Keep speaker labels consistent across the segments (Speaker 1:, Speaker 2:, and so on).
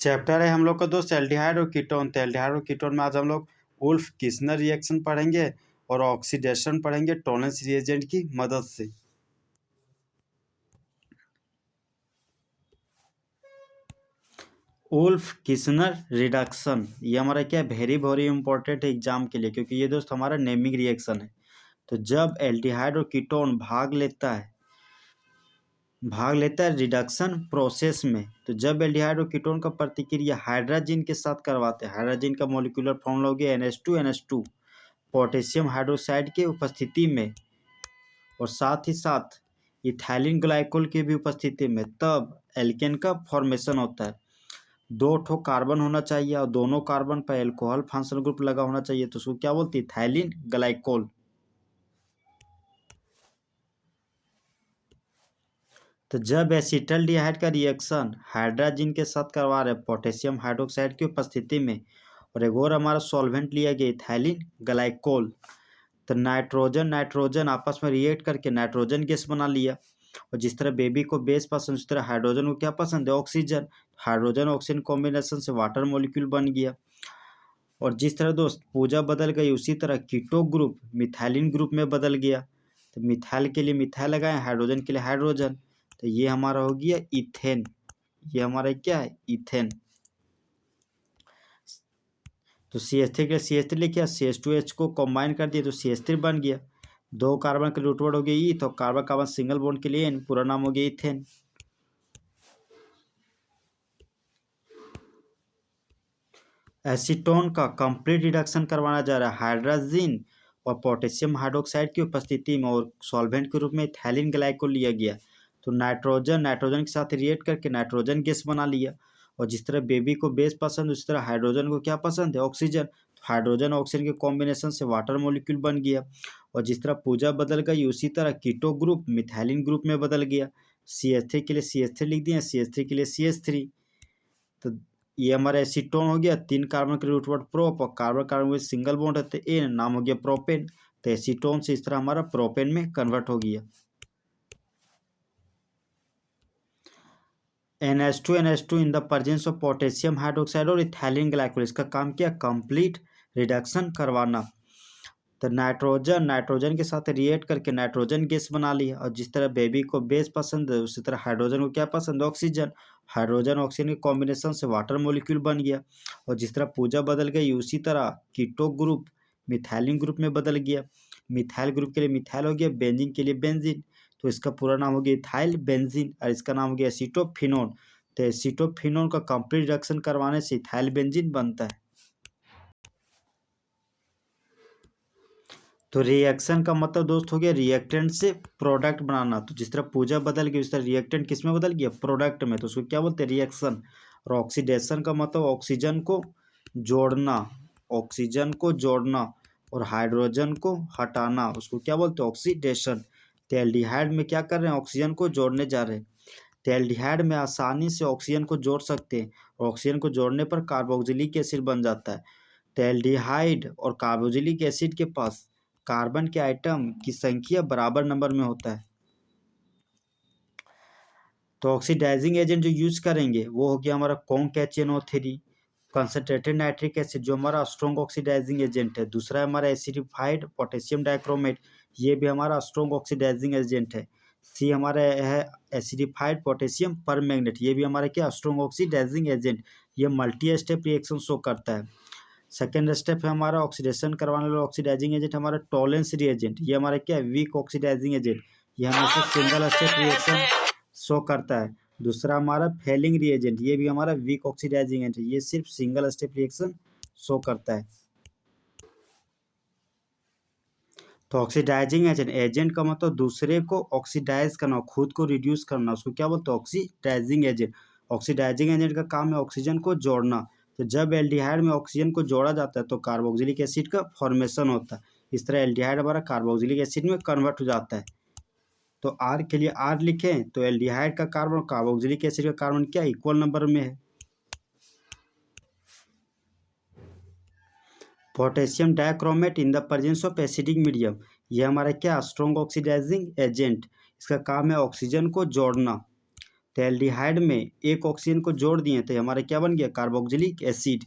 Speaker 1: Chapter है हम लोग का दोस्त एल्डिहाइड और कीटोन। तो एल्डिहाइड और कीटोन में आज हम लोग वुल्फ किस्नर रिएक्शन पढ़ेंगे और ऑक्सीडेशन पढ़ेंगे टोलेंस रिएजेंट की मदद से। वुल्फ किस्नर रिडक्शन ये हमारा क्या है, वेरी इंपॉर्टेंट है एग्जाम के लिए, क्योंकि ये दोस्त हमारा नेमिंग रिएक्शन है। तो जब एल्डिहाइड और कीटोन भाग लेता है रिडक्शन प्रोसेस में, तो जब एल्डिहाइड और कीटोन का प्रतिक्रिया हाइड्रोजन के साथ करवाते हैं, हाइड्रोजन का मॉलिक्यूलर फॉर्मूला हो गया NH2NH2 पोटेशियम हाइड्रोक्साइड के उपस्थिति में और साथ ही साथ इथाइलिन ग्लाइकोल की भी उपस्थिति में, तब एल्केन का फॉर्मेशन होता है। 2 ठो कार्बन होना चाहिए और दोनों कार्बन पर एल्कोहल फंक्शनल ग्रुप लगा होना चाहिए, तो उसको क्या बोलते हैं, इथाइलिन ग्लाइकोल। तो जब एसिटल्डिहाइड का रिएक्शन हाइड्रोजन के साथ करवा रहे पोटेशियम हाइड्रोक्साइड की उपस्थिति में और एक और हमारा सॉल्वेंट लिया गया इथाइलिन ग्लाइकोल, तो नाइट्रोजन आपस में रिएक्ट करके नाइट्रोजन गैस बना लिया। और जिस तरह बेबी को बेस पसंद, उस तरह हाइड्रोजन को क्या पसंद है, ऑक्सीजन। हाइड्रोजन ऑक्सीजन कॉम्बिनेशन से वाटर मॉलिक्यूल बन गया। और जिस तरह दोस्त पूजा बदल गई, उसी तरह कीटो ग्रुप मिथाइलिन ग्रुप में बदल गया। तो मिथाइल के लिए मिथाइल लगाए, हाइड्रोजन के लिए हाइड्रोजन, तो ये हमारा हो गया इथेन। ये हमारा क्या है, इथेन। तो CH3 के CH3 लिखा, CH2H को कंबाइन कर दिया तो CH3 बन गया। 2 कार्बन के लिए रूट वर्ड हो गया ई, तो कार्बन कार्बन सिंगल बॉन्ड के लिए N, पूरा नाम हो गया इथेन। एसीटोन का कंप्लीट रिडक्शन करवाना जा रहा है हाइड्रोजन और पोटेशियम हाइड्रोक्साइड की उपस्थिति में और सॉल्वेंट के रूप में इथाइलिन ग्लाइकोल लिया गया। तो नाइट्रोजन के साथ रिएक्ट करके नाइट्रोजन गैस बना लिया। और जिस तरह बेबी को बेस पसंद, उस तरह हाइड्रोजन को क्या पसंद है, ऑक्सीजन। तो हाइड्रोजन ऑक्सीजन के कॉम्बिनेशन से वाटर मॉलिक्यूल बन गया। और जिस तरह पूजा बदल गई, उसी तरह कीटो ग्रुप मिथाइलिन ग्रुप में बदल गया। CH3 के लिए CH3 लिख दिया, CH3 के लिए CH3। तो ये हमारा एसीटोन हो गया, 3 कार्बन के रूट वर्ड प्रोप और कार्बन कार्बन में सिंगल बॉन्ड रहते एन, नाम हो गया प्रोपेन। तो एसीटोन से इस तरह हमारा प्रोपेन में कन्वर्ट हो गया। NH2NH2 in the presence of potassium hydroxide और इथाइलिन ग्लाइकोल, इसका काम क्या, कंप्लीट रिडक्शन करवाना। तो नाइट्रोजन के साथ रिएक्ट करके नाइट्रोजन गैस बना लिया। और जिस तरह बेबी को बेस पसंद है, उसी तरह हाइड्रोजन को क्या पसंद है, ऑक्सीजन। हाइड्रोजन ऑक्सीजन के कॉम्बिनेशन से वाटर मॉलिक्यूल बन गया। और जिस तरह पूजा बदल गई, उसी तरह कीटो ग्रुप मिथाइलिन ग्रुप में बदल गया। मिथाइल ग्रुप के लिए मिथाइल हो गया, बेंजीन के लिए बेंजीन, तो इसका पूरा नाम हो गया इथाइल बेंजीन और इसका नाम हो गया एसीटोफिनोन। तो एसीटोफिनोन का कंप्लीट रिडक्शन करवाने से इथाइल बेंजीन बनता है। तो रिएक्शन का मतलब दोस्त हो गया रिएक्टेंट से प्रोडक्ट बनाना। तो जिस तरह पूजा बदल गई, उस तरह रिएक्टेंट किस में बदल गया, प्रोडक्ट में, तो उसको क्या बोलते हैं, रिएक्शन। और ऑक्सीडेशन का मतलब ऑक्सीजन को जोड़ना और हाइड्रोजन को हटाना, उसको क्या बोलते हैं, ऑक्सीडेशन। तो एल्डिहाइड में क्या कर रहे हैं, ऑक्सीजन को जोड़ने जा रहे हैं। तो एल्डिहाइड में आसानी से ऑक्सीजन को जोड़ सकते हैं और ऑक्सीजन को जोड़ने पर कार्बोक्सिलिक एसिड बन जाता है। तो एल्डिहाइड और कार्बोक्सिलिक एसिड के पास कार्बन के आइटम की संख्या बराबर नंबर में होता है। तो ऑक्सीडाइजिंग एजेंट जो यूज करेंगे वो हो गया हमारा CONCHNO3 कंसंट्रेटेड नाइट्रिक एसिड, जो हमारा स्ट्रॉन्ग ऑक्सीडाइजिंग एजेंट है। दूसरा है हमारा एसिडिफाइड पोटेशियम डाइक्रोमेट, ये भी हमारा स्ट्रॉन्ग ऑक्सीडाइजिंग एजेंट है। सी हमारा है एसिडिफाइड पोटेशियम परमैंगनेट, ये भी हमारा क्या, स्ट्रॉन्ग ऑक्सीडाइजिंग एजेंट। ये मल्टी स्टेप रिएक्शन शो करता है। सेकेंड स्टेप है हमारा ऑक्सीडेशन करवाने वाला ऑक्सीडाइजिंग एजेंट हमारा टॉलेंस रिएजेंट, ये हमारा क्या है, वीक ऑक्सीडाइजिंग एजेंट, ये हमेशा सिंगल स्टेप रिएक्शन शो करता है। दूसरा हमारा फेलिंग रिएजेंट, ये भी हमारा वीक ऑक्सीडाइजिंग एजेंट है, ये सिर्फ सिंगल स्टेप रिएक्शन शो करता है। तो ऑक्सीडाइजिंग एजेंट का मतलब दूसरे को ऑक्सीडाइज करना, खुद को रिड्यूस करना, उसको क्या बोलते हैं, ऑक्सीडाइजिंग एजेंट। ऑक्सीडाइजिंग एजेंट का काम है ऑक्सीजन को जोड़ना। तो जब एल्डिहाइड में ऑक्सीजन को जोड़ा जाता है तो कार्बोक्सिलिक एसिड का फॉर्मेशन होता है। इस तरह एल्डिहाइड हमारा कार्बोक्सिलिक एसिड में कन्वर्ट हो जाता है। तो आर के लिए आर लिखें तो एल्डिहाइड का कार्बन कार्बोक्सिलिक एसिड का कार्बन क्या इक्वल नंबर में है। Potassium dichromate in the presence of acidic medium, ये हमारा क्या, स्ट्रॉन्ग ऑक्सीडाइजिंग एजेंट, इसका काम है ऑक्सीजन को जोड़ना। तो एल्डिहाइड में एक ऑक्सीजन को जोड़ दिए तो हमारा क्या बन गया, कार्बोक्सिलिक एसिड।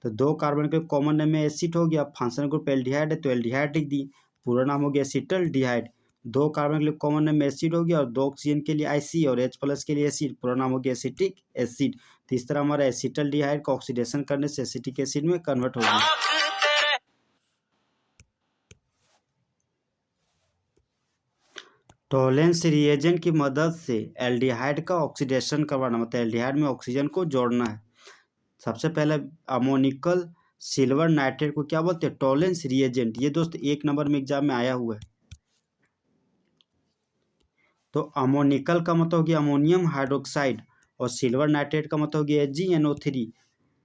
Speaker 1: तो 2 कार्बन के कॉमन नेम में एसिड हो गया, फंक्शनल ग्रुप एल्डिहाइड है तो एल्डिहाइड लिख दी, पूरा नाम हो गया एसिटल्डिहाइड। 2 कार्बन के लिए कॉमन नेम में एसिड हो गया और 2 ऑक्सीजन के लिए आईसी और H+ के लिए एसिड, पूरा नाम हो गया एसिटिक एसिड। तो इस तरह हमारा एसिटल्डिहाइड का ऑक्सीडेशन करने से एसिटिक एसिड में कन्वर्ट हो गया। टॉलेंस रिएजेंट की मदद से एल्डिहाइड का ऑक्सीडेशन करवाना, मतलब एल्डिहाइड में ऑक्सीजन को जोड़ना है। सबसे पहले अमोनिकल सिल्वर नाइट्रेट को क्या बोलते हैं, टॉलेंस रिएजेंट। ये दोस्त 1 नंबर में एग्जाम में आया हुआ है। तो अमोनिकल का मतलब हो गया अमोनियम हाइड्रोक्साइड और सिल्वर नाइट्रेट का मतलब हो गया AgNO3।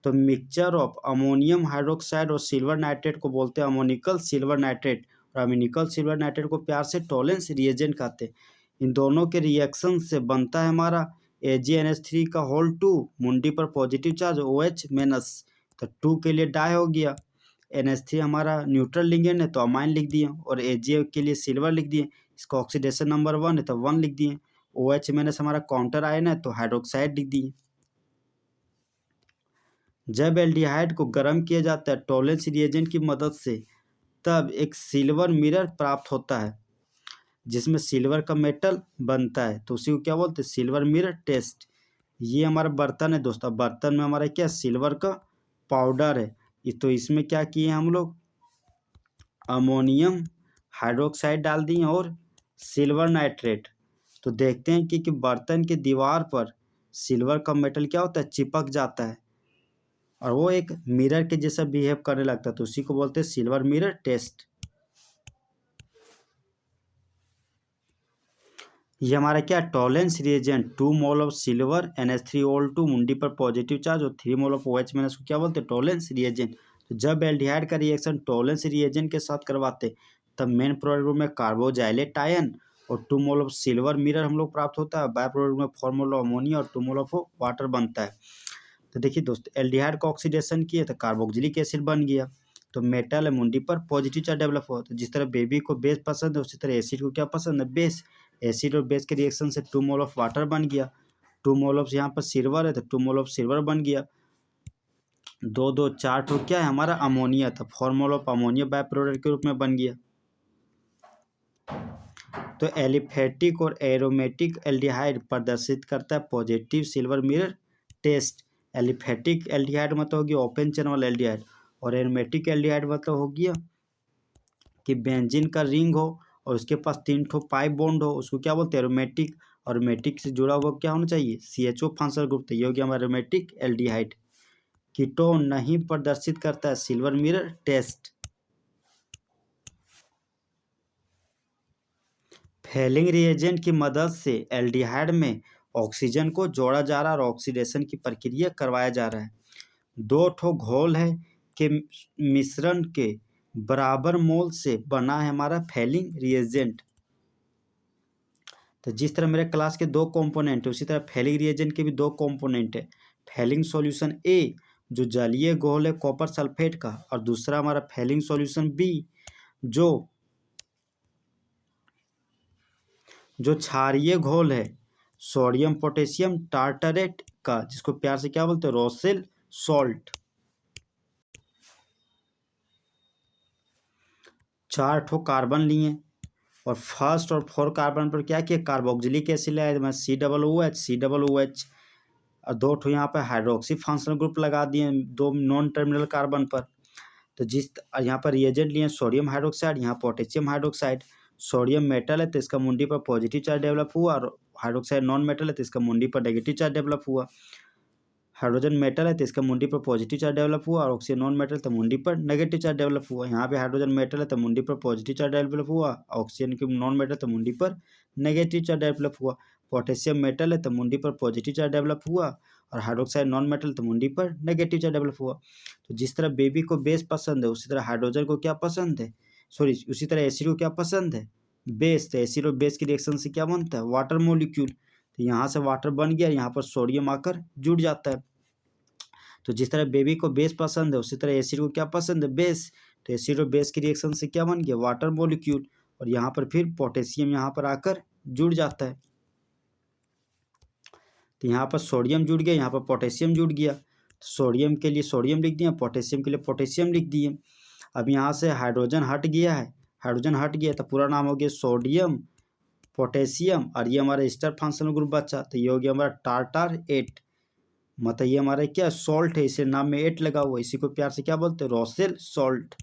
Speaker 1: तो मिक्सचर ऑफ अमोनियम हाइड्रोक्साइड और सिल्वर नाइट्रेट को बोलते हैं अमोनिकल सिल्वर नाइट्रेट, और अमोनिकल सिल्वर नाइट्रेट को प्यार से टॉलेंस रिएजेंट कहते हैं। इन दोनों के रिएक्शन से बनता है हमारा AgNH3 का होल 2, मुंडी पर पॉजिटिव चार्ज OH-। तो 2 के लिए डाई हो गया, NH3 हमारा न्यूट्रल लिगेंड है तो अमाइन लिख दिए, और Ag के लिए सिल्वर लिख दिए, इसका ऑक्सीडेशन नंबर 1 है तो 1 लिख दिए। OH- हमारा काउंटर आयन है तो हाइड्रोक्साइड लिख दिए। जब एल्डिहाइड को गर्म किया जाता है टॉलेंस रिएजेंट की मदद से, तब एक सिल्वर मिरर प्राप्त होता है जिसमें सिल्वर का मेटल बनता है, तो उसी को क्या बोलते हैं, सिल्वर मिरर टेस्ट। ये हमारा बर्तन है दोस्तों, बर्तन में हमारा क्या सिल्वर का पाउडर है। तो इसमें क्या किए हम लोग, अमोनियम हाइड्रोक्साइड डाल दिए और सिल्वर नाइट्रेट। तो देखते हैं कि बर्तन की दीवार पर सिल्वर का मेटल क्या होता है, चिपक जाता है और वो एक मिरर के जैसा बिहेव करने लगता है, तो उसी को बोलते हैं सिल्वर मिरर टेस्ट। ये हमारा क्या Tollens reagent, 2 mole of silver NH3O2 मुंडी पर पॉजिटिव चार्ज और 3 मोल ऑफ OH- को क्या बोलते हैं, टॉलेंस रिएजेंट। तो जब एल्डिहाइड का रिएक्शन टॉलेंस रिएजेंट के साथ करवाते तब मेन प्रोडक्ट में कार्बोजाइलेट आयन और 2 मोल ऑफ सिल्वर मिरर हम लोग प्राप्त होता है, बाय प्रोडक्ट में 4 मोल ऑफ अमोनिया और 2 मोल ऑफ वाटर बनता है। तो देखिए दोस्त, एल्डिहाइड का ऑक्सीडेशन किए तो कार्बोक्सिलिक एसिड बन गया, तो मेटल है मुंडी पर पॉजिटिव चार्ज डेवलप हुआ। तो जिस तरह बेबी को बेस पसंद है उसी तरह एसिड को क्या पसंद है, बेस। एसिड और बेस के रिएक्शन से 2 मोल ऑफ वाटर बन गया, 2 मोल ऑफ यहाँ पर सिल्वर है तो 2 मोल ऑफ सिल्वर बन गया, 2 2 4 तो क्या है हमारा अमोनिया था, 4 mole of ammonia by product के रूप में बन गया। तो एलिफेटिक और एरोमेटिक एल्डिहाइड प्रदर्शित करता है positive silver mirror test. Aliphatic aldehyde मतलब हो गया ओपन चेन वाला एल्डिहाइड, और एरोमेटिक एल्डिहाइड मतलब हो गया कि बेंजीन का रिंग हो और उसके पास 3 ठो पाई बॉन्ड हो, उसको क्या बोलते हैं, एरोमेटिक। और एरोमेटिक से जुड़ा हुआ क्या होना चाहिए, CHO फंक्शनल ग्रुप। तो ये हो गया हमारा एरोमेटिक एल्डिहाइड। कीटोन नहीं प्रदर्शित करता है silver mirror test. Fehling reagent की मदद से एल्डिहाइड में ऑक्सीजन को जोड़ा जा रहा है और ऑक्सीडेशन की प्रक्रिया करवाया जा रहा है। 2 ठो घोल है के मिश्रण के बराबर मोल से बना है हमारा फेलिंग रिएजेंट। तो जिस तरह मेरे क्लास के 2 कंपोनेंट है उसी तरह फेलिंग रिएजेंट के भी 2 कंपोनेंट है। फेलिंग सॉल्यूशन A जो जलीय घोल है कॉपर सल्फेट का, और दूसरा हमारा फेलिंग सॉल्यूशन B जो क्षारीय घोल है सोडियम पोटेशियम टार्टरेट का, जिसको प्यार से क्या बोलते हैं, रोसेल सॉल्ट। 4 ठो कार्बन लिए और फर्स्ट और 4 कार्बन पर क्या किया, कार्बोक्सिलिक एसिड लगाया, मैं COOH और 2 ठो यहाँ पर हाइड्रोक्सी फंक्शनल ग्रुप लगा दिए 2 नॉन टर्मिनल कार्बन पर। तो जिस यहाँ पर रिएजेंट लिए सोडियम हाइड्रोक्साइड, यहाँ पोटेशियम हाइड्रोक्साइड। सोडियम मेटल है तो इसका मुंडी पर पॉजिटिव चार्ज डेवलप हुआ, और हाइड्रोक्साइड नॉन मेटल है तो इसका मुंडी पर नेगेटिव चार्ज डेवलप हुआ। हाइड्रोजन मेटल है तो इसका मुंडी पर पॉजिटिव चार्ज डेवलप हुआ, और ऑक्सीजन नॉन मेटल तो मुंडी पर नेगेटिव चार्ज डेवलप हुआ। यहाँ पे हाइड्रोजन मेटल है तो मुंडी पर पॉजिटिव चार्ज डेवलप हुआ, ऑक्सीजन की नॉन मेटल तो मुंडी पर नेगेटिव चार्ज डेवलप हुआ। पोटेशियम मेटल है तो मुंडी पर पॉजिटिव चार्ज डेवलप हुआ, और हाइड्रोक्साइड नॉन मेटल तो मुंडी पर नेगेटिव चार्ज डेवलप हुआ। तो जिस तरह बेबी को बेस पसंद है उसी तरह हाइड्रोजन को क्या पसंद है, सॉरी उसी तरह एसिड को क्या पसंद है, बेस। तो एसिड और बेस की रिएक्शन से क्या बनता है, वाटर मोलिक्यूल। तो यहाँ से वाटर बन गया, यहाँ पर सोडियम आकर जुड़ जाता है। तो जिस तरह बेबी को बेस पसंद है उसी तरह एसिड को क्या पसंद है, बेस। तो एसिड और बेस की रिएक्शन से क्या बन गया, वाटर मॉलिक्यूल, और यहाँ पर फिर पोटेशियम यहाँ पर आकर जुड़ जाता है। तो यहाँ पर सोडियम जुड़ गया, यहाँ पर पोटेशियम जुड़ गया। सोडियम के लिए सोडियम लिख दिया, पोटेशियम के लिए पोटेशियम लिख दिए। अब यहाँ से हाइड्रोजन हट गया है, हाइड्रोजन हट गया तो पूरा नाम हो गया सोडियम पोटेशियम, और ये हमारा एस्टर फंक्शनल ग्रुप बचा, तो ये हो गया हमारा टार्टार 8। मतलब ये हमारा क्या सॉल्ट है, इसे नाम में 8 लगा हुआ, इसी को प्यार से क्या बोलते हैं, रोसेल सॉल्ट।